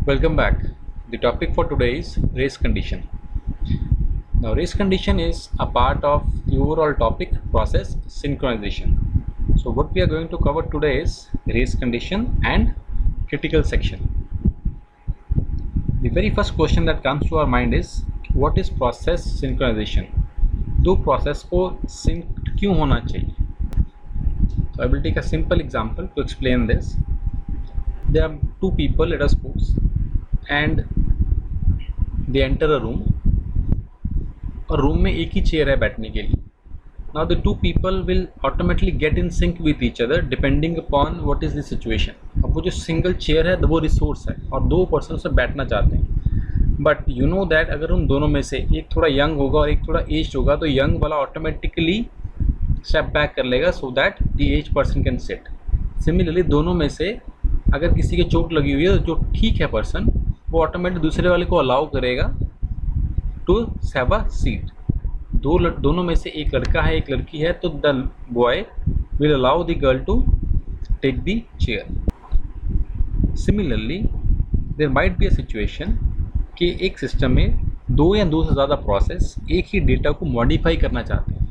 Welcome back. The topic for today is race condition. Now, race condition is a part of the overall topic process synchronization. So, what we are going to cover today is race condition and critical section. The very first question that comes to our mind is what is process synchronization? दो process को sync क्यों होना चाहिए? So, I will take a simple example to explain this. There are two people, let us suppose, and they enter a room. और room में एक ही chair है बैठने के लिए. Now the two people will automatically get in sync with each other depending upon what is the situation. अब वो जो सिंगल चेयर है वो रिसोर्स है और दो पर्सन उसमें बैठना चाहते हैं. बट यू नो दैट अगर उन दोनों में से एक थोड़ा यंग होगा और एक थोड़ा एज्ड होगा तो यंग वाला ऑटोमेटिकली स्टेप बैक कर लेगा so that the age person can sit. Similarly दोनों में से अगर किसी के चोट लगी हुई है तो जो ठीक है पर्सन वो ऑटोमेटिक दूसरे वाले को अलाउ करेगा टू हैव अ सीट. दोनों में से एक लड़का है एक लड़की है तो the boy will allow the girl to take the chair. Similarly there might be a situation कि एक सिस्टम में दो या दो से ज़्यादा प्रोसेस एक ही डेटा को मॉडिफाई करना चाहते हैं.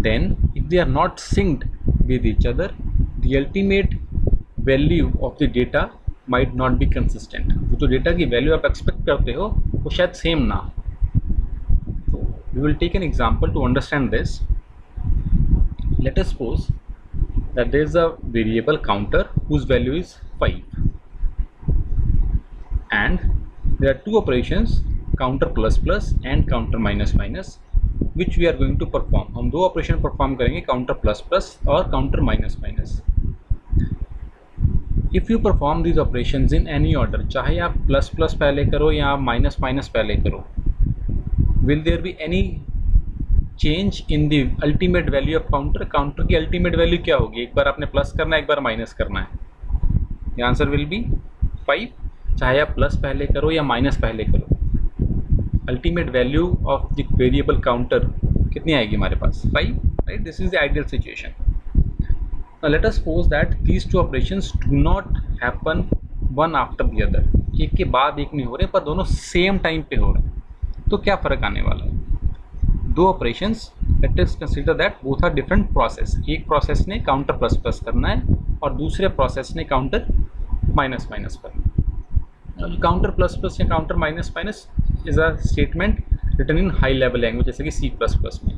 Then if they are not synced with each other the ultimate value of the data might not be consistent. वो जो डेटा की वैल्यू आप एक्सपेक्ट करते हो वो शायद सेम ना हो. We will take an example to understand this. Let us suppose that there is a variable counter whose value is 5 and there are two operations counter plus plus and counter minus minus which we are going to perform. हम दो operation perform करेंगे counter plus plus और counter minus minus. If you perform these operations in any order, चाहे आप plus plus पहले करो या आप माइनस माइनस पहले करो, will there be any change in the ultimate value of counter? Counter की ultimate value क्या होगी? एक बार आपने प्लस करना है एक बार माइनस करना है. The answer will be 5. चाहे आप प्लस पहले करो या माइनस पहले करो, ultimate value of the variable counter कितनी आएगी हमारे पास? 5. Right? This is the ideal situation. Now let us suppose that these two operations do not happen one after the other. एक के बाद एक नहीं हो रहे पर दोनों सेम टाइम पे हो रहे हैं. तो क्या फ़र्क आने वाला है? दो operations, let us consider that both are different process. एक प्रोसेस ने काउंटर प्लस प्लस करना है और दूसरे प्रोसेस ने काउंटर माइनस माइनस करना है. काउंटर प्लस प्लस या counter minus minus is a statement written in high level language जैसे कि सी प्लस प्लस में.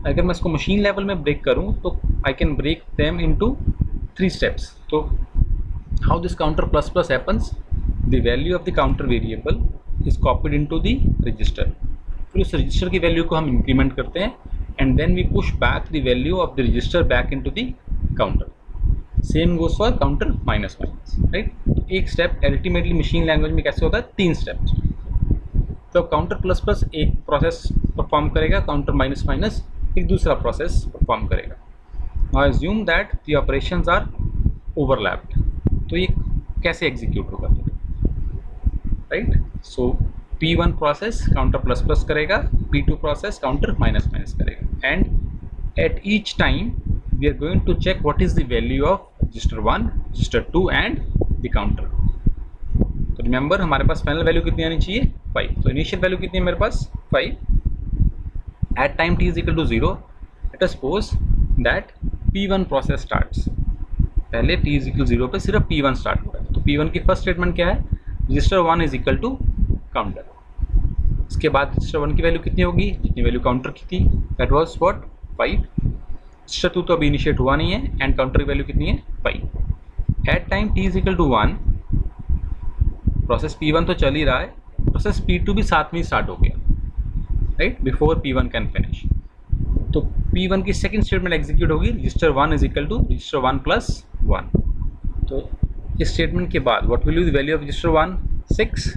अगर मैं इसको मशीन लेवल में ब्रेक करूँ तो I can break them into 3 steps. तो how this counter plus plus happens, the value of the counter variable is copied into the register. फिर उस रजिस्टर की वैल्यू को हम इंक्रीमेंट करते हैं and then we push back the value of the register back into the counter. Same goes for counter minus minus. Right, एक step ultimately machine language में कैसे होता है 3 स्टेप्स. तो काउंटर प्लस प्लस एक प्रोसेस परफॉर्म करेगा, counter minus minus एक दूसरा प्रोसेस परफॉर्म करेगा. Now assume that the operations are overlapped. तो ये कैसे एग्जीक्यूट होगा? Right, so P1 process counter plus plus करेगा, P2 process counter minus minus करेगा and at each time we are going to check what is the value of register 1, register 2 and the counter. तो remember हमारे पास final value कितनी आनी चाहिए? 5. तो initial value कितनी है मेरे पास? 5. At time t is equal to 0 let us suppose that P1 process starts. पहले t इज इक्वल 0 पे सिर्फ P1 स्टार्ट हो रहा है. तो P1 की फर्स्ट स्टेटमेंट क्या है? Register 1 is equal to counter. इसके बाद रजिस्टर 1 की वैल्यू कितनी होगी? जितनी वैल्यू काउंटर की थी, दैट वाज व्हाट? 5. रजिस्टर 2 तो अभी इनिशिएट हुआ नहीं है एंड काउंटर की वैल्यू कितनी है? 5. At time t is equal to 1 process P1 तो चल ही रहा है, प्रोसेस P2 भी साथ में स्टार्ट हो गया. Right, before P1 can finish. तो P1 की सेकेंड स्टेटमेंट एग्जीक्यूट होगी, register 1 is equal to register 1 plus 1. तो इस स्टेटमेंट के बाद what will be the value of register 1? 6.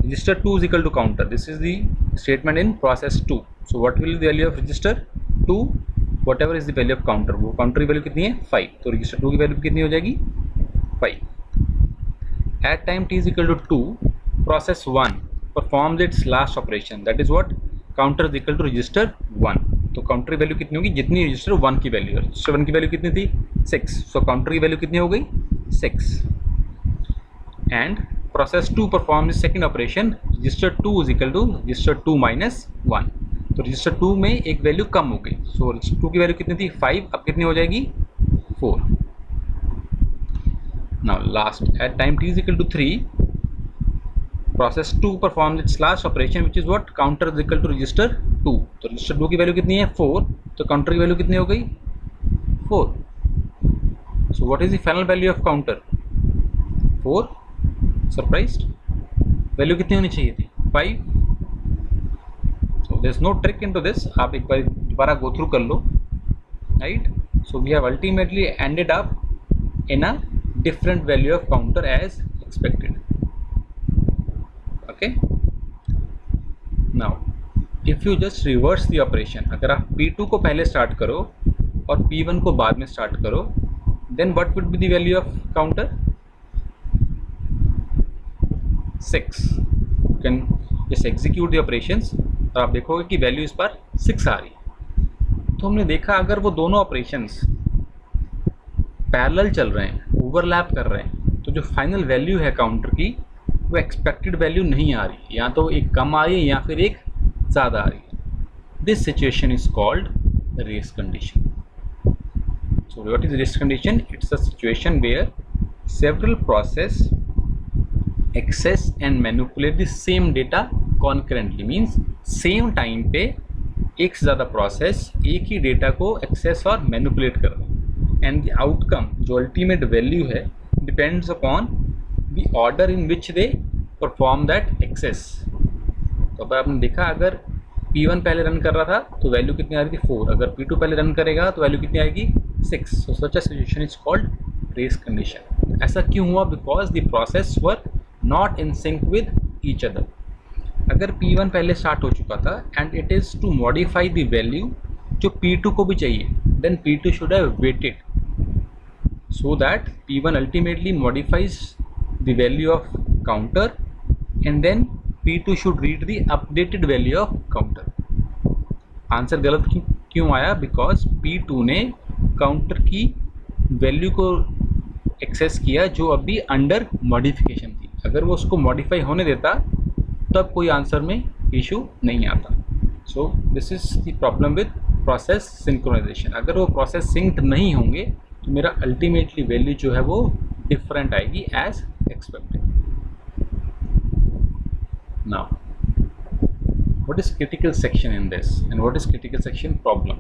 Register 2 is equal to counter. This is the statement in process 2. So what will be the value of register 2? Whatever is the value of counter. वो counter की value कितनी है? 5. तो register 2 की value कितनी हो जाएगी? 5. At time t is equal to 2, process 1 performs its last operation. That is what? Counter is equal to register 1. तो काउंटर की वैल्यू कितनी होगी? जितनी रजिस्टर 1 की वैल्यू है. रजिस्टर 1 की वैल्यू कितनी थी? 6. सो काउंटर की वैल्यू कितनी हो गई? 6. and process 2 performs the second operation, register 2 is equal to register 2 minus 1. तो रजिस्टर 2 में एक वैल्यू कम हो गई, सो रजिस्टर 2 की वैल्यू कितनी थी 5, अब कितनी हो जाएगी 4. Now last at time t is equal to 3, process 2 performs its last operation which is what, counter is equal to register 2. तो रजिस्टर 2 की वैल्यू कितनी है 4, तो काउंटर की वैल्यू कितनी हो गई 4. So what is the final value of counter 4. Surprised, value कितनी होनी चाहिए थी 5. So there is no trick into this, आप एक बार दोबारा गो थ्रू कर लो, right. So we have ultimately ended up in a different value of counter as expected. Okay, now if you just reverse the operation, अगर आप P2 को पहले स्टार्ट करो और P1 को बाद में स्टार्ट करो, then what would be the value of counter 6. You can just execute the operations और आप देखोगे कि वैल्यू इस पर 6 आ रही है. तो हमने देखा अगर वो दोनों ऑपरेशंस पैरेलल चल रहे हैं, ओवरलैप कर रहे हैं, तो जो फाइनल वैल्यू है काउंटर की वो एक्सपेक्टेड वैल्यू नहीं आ रही, या तो एक कम आ रही है या फिर एक ज़्यादा आ रही है. This situation is called race condition. So what is race condition? It's a situation where several process access and manipulate the same data concurrently. Means same time पे एक से ज़्यादा प्रोसेस एक ही डेटा को एक्सेस और मैनिपुलेट कर रहे हैं, and the outcome जो ultimate value है depends upon the order in which they perform that access. तो अब आपने देखा अगर P1 पहले रन कर रहा था तो वैल्यू कितनी आ रही थी 4, अगर P2 पहले रन करेगा तो वैल्यू कितनी आएगी 6. so such a situation is called race condition. ऐसा क्यों हुआ? because the process were not in sync with each other. अगर P1 पहले स्टार्ट हो चुका था and it is to modify the value जो P2 को भी चाहिए, then P2 should have waited so that P1 ultimately modifies the value of counter and then P2 should read the updated value of counter. Answer गलत क्यों आया? because P2 ने counter की value को एक्सेस किया जो अभी अंडर मॉडिफिकेशन थी. अगर वो उसको मॉडिफाई होने देता तब कोई आंसर में इशू नहीं आता. So this is the problem with process synchronization. अगर वो प्रोसेस सिंक्ड नहीं होंगे तो मेरा अल्टीमेटली वैल्यू जो है वो डिफरेंट आएगी as expected. Now what is critical section in this and what is critical section problem?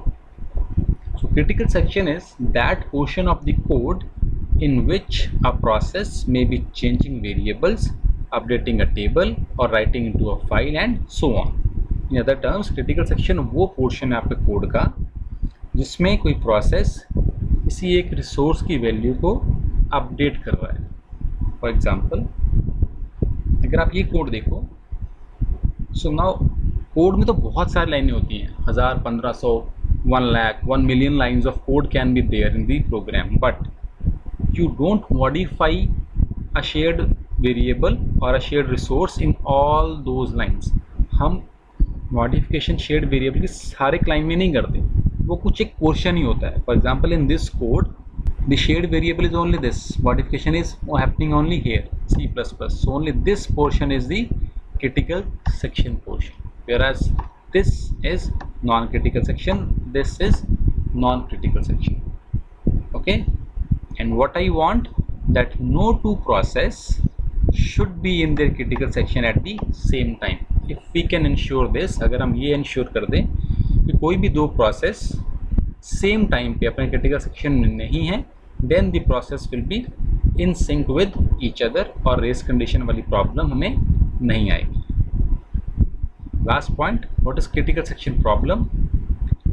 So critical section is that portion of the code in which a process may be changing variables, updating a table or writing into a file and so on. In other terms, critical section वो portion है आपके code का जिसमें कोई process किसी एक resource की value को अपडेट कर रहा है. फॉर एग्जांपल अगर आप ये कोड देखो, सो नाउ कोड में तो बहुत सारी लाइनें होती हैं, 1000, 1500, 1 lakh, 1 million lines of code can be there in the program, but you don't modify a shared variable or a shared resource in all those lines. हम modification shared variable की सारे क्लाइन में नहीं करते, वो कुछ एक पोर्शन ही होता है. For example, in this code, the shared variable is only this. Modification is happening only here, C++. So only this portion is the critical section portion, whereas this is non-critical section. This is non-critical section. Okay. And what I want that no two process should be in their critical section at the same time. If we can ensure this, अगर हम ये ensure कर दें कि कोई भी दो process same time पे अपने critical section में नहीं है, then the process will be in sync with each other और race condition वाली problem हमें नहीं आएगी. Last point, what is critical section problem?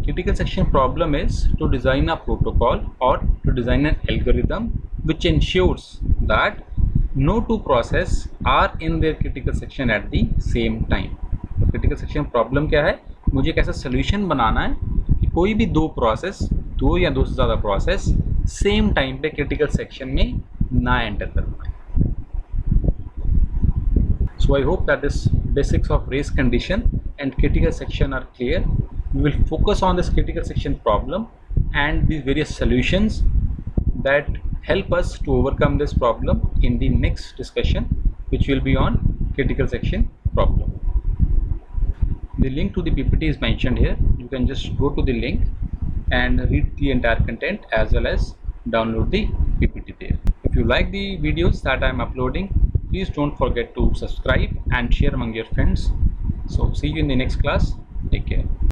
Critical section problem is to design a protocol or to design an algorithm which ensures that no two process are in their critical section at the same time. तो critical section problem क्या है? मुझे एक ऐसा solution बनाना है कि कोई भी दो process, दो या दो से ज़्यादा process same time पे critical section में ना enter कर पाए. So I hope that this basics of race condition and critical section are clear. We will focus on this critical section problem and the various solutions that help us to overcome this problem in the next discussion, which will be on critical section problem. The link to the PPT is mentioned here. You can just go to the link and read the entire content as well as download the PPT there. If you like the videos that I am uploading, please don't forget to subscribe and share among your friends. So see you in the next class. Take care.